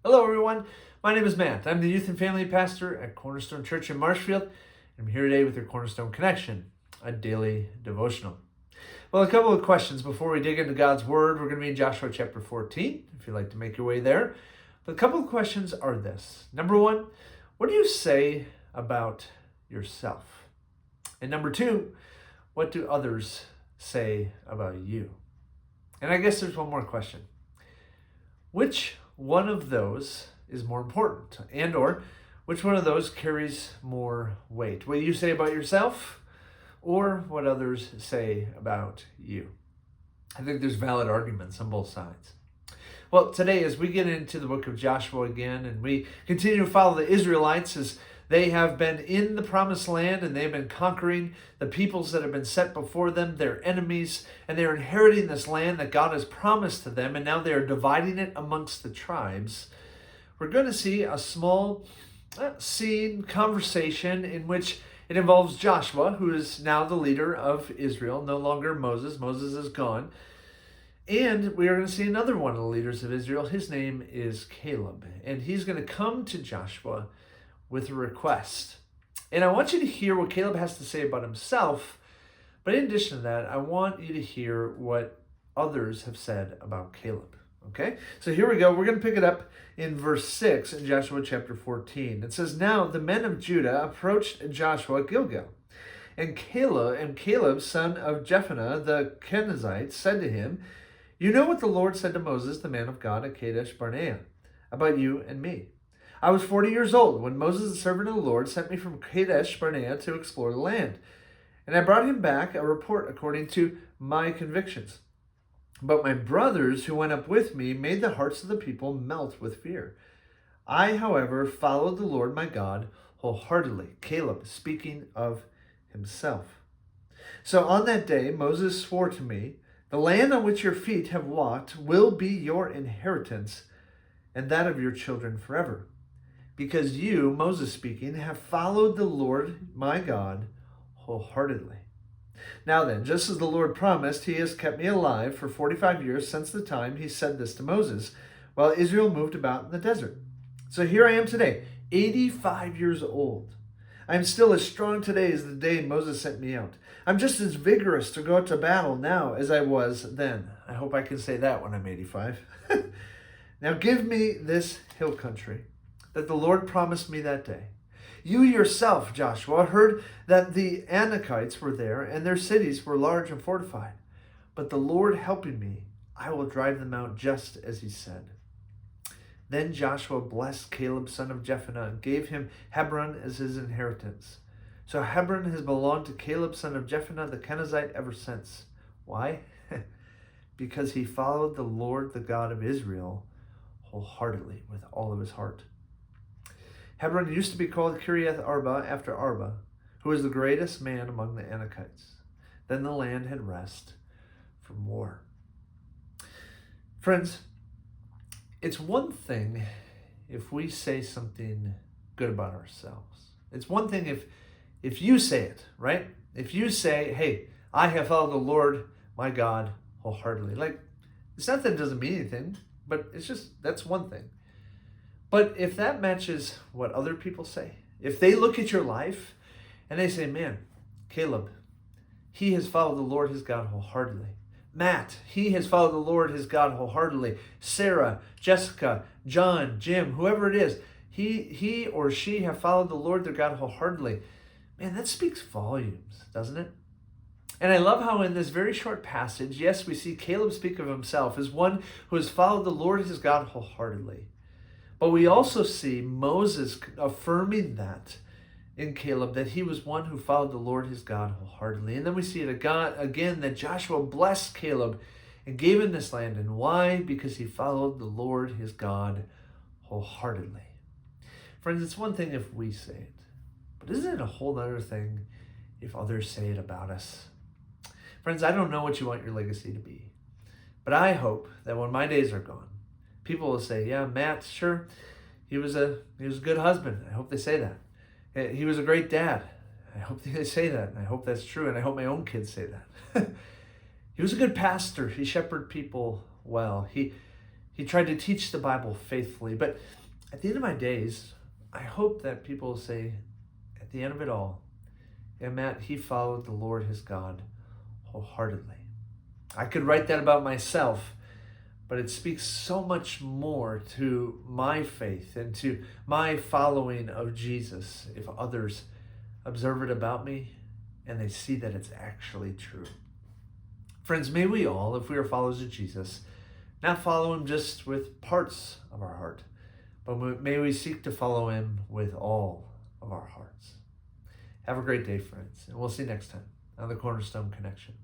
Hello, everyone. My name is Matt. I'm the youth and family pastor at Cornerstone Church in Marshfield, and I'm here today with your Cornerstone Connection, a daily devotional. Well, a couple of questions before we dig into God's Word. We're going to be in Joshua chapter 14, if you'd like to make your way there. But a couple of questions are this. Number one, what do you say about yourself? And number two, what do others say about you? And I guess there's one more question. Which one of those is more important? And or which one of those carries more weight? What you say about yourself or what others say about you? I think there's valid arguments on both sides. Well, today as we get into the book of Joshua again and we continue to follow the Israelites as they have been in the promised land and they've been conquering the peoples that have been set before them, their enemies, and they're inheriting this land that God has promised to them, and now they are dividing it amongst the tribes. We're going to see a small scene, conversation in which it involves Joshua, who is now the leader of Israel, no longer Moses. Moses is gone. And we are going to see another one of the leaders of Israel. His name is Caleb, and he's going to come to Joshua with a request. And I want you to hear what Caleb has to say about himself, but in addition to that, I want you to hear what others have said about Caleb. Okay? So here we go. We're going to pick it up in verse 6 in Joshua chapter 14. It says, "Now the men of Judah approached Joshua at Gilgal, and Caleb, son of Jephunneh the Kenizzite, said to him, 'You know what the Lord said to Moses, the man of God, at Kadesh Barnea, about you and me. I was 40 years old when Moses, the servant of the Lord, sent me from Kadesh Barnea to explore the land. And I brought him back a report according to my convictions. But my brothers who went up with me made the hearts of the people melt with fear. I, however, followed the Lord my God wholeheartedly.'" Caleb speaking of himself. "So on that day Moses swore to me, 'The land on which your feet have walked will be your inheritance and that of your children forever. Because you,'" Moses speaking, "'have followed the Lord my God wholeheartedly. Now then, just as the Lord promised, he has kept me alive for 45 years since the time he said this to Moses, while Israel moved about in the desert. So here I am today, 85 years old. I am still as strong today as the day Moses sent me out. I'm just as vigorous to go out to battle now as I was then.'" I hope I can say that when I'm 85. "Now give me this hill country that the Lord promised me that day. You yourself, Joshua, heard that the Anakites were there, and their cities were large and fortified. But the Lord helping me, I will drive them out just as he said." Then Joshua blessed Caleb, son of Jephunneh, and gave him Hebron as his inheritance. So Hebron has belonged to Caleb, son of Jephunneh, the Kenizzite, ever since. Why? Because he followed the Lord, the God of Israel, wholeheartedly, with all of his heart. Hebron used to be called Kiriath Arba after Arba, who was the greatest man among the Anakites. Then the land had rest from war. Friends, it's one thing if we say something good about ourselves. It's one thing if you say it, right? If you say, "Hey, I have followed the Lord my God wholeheartedly." Like, it's not that it doesn't mean anything, but it's just, that's one thing. But if that matches what other people say, if they look at your life and they say, "Man, Caleb, he has followed the Lord his God wholeheartedly. Matt, he has followed the Lord his God wholeheartedly. Sarah, Jessica, John, Jim, whoever it is, he or she have followed the Lord their God wholeheartedly." Man, that speaks volumes, doesn't it? And I love how in this very short passage, yes, we see Caleb speak of himself as one who has followed the Lord his God wholeheartedly. But we also see Moses affirming that in Caleb, that he was one who followed the Lord his God wholeheartedly. And then we see it again that Joshua blessed Caleb and gave him this land. And why? Because he followed the Lord his God wholeheartedly. Friends, it's one thing if we say it, but isn't it a whole other thing if others say it about us? Friends, I don't know what you want your legacy to be, but I hope that when my days are gone, people will say, "Yeah, Matt, sure, he was a good husband." I hope they say that. "He was a great dad." I hope they say that, and I hope that's true, and I hope my own kids say that. "He was a good pastor. He shepherded people well. He He tried to teach the Bible faithfully. But at the end of my days, I hope that people will say, at the end of it all, yeah, Matt, he followed the Lord his God wholeheartedly. I could write that about myself, but it speaks so much more to my faith and to my following of Jesus if others observe it about me and they see that it's actually true. Friends, may we all, if we are followers of Jesus, not follow him just with parts of our heart, but may we seek to follow him with all of our hearts. Have a great day, friends, and we'll see you next time on the Cornerstone Connection.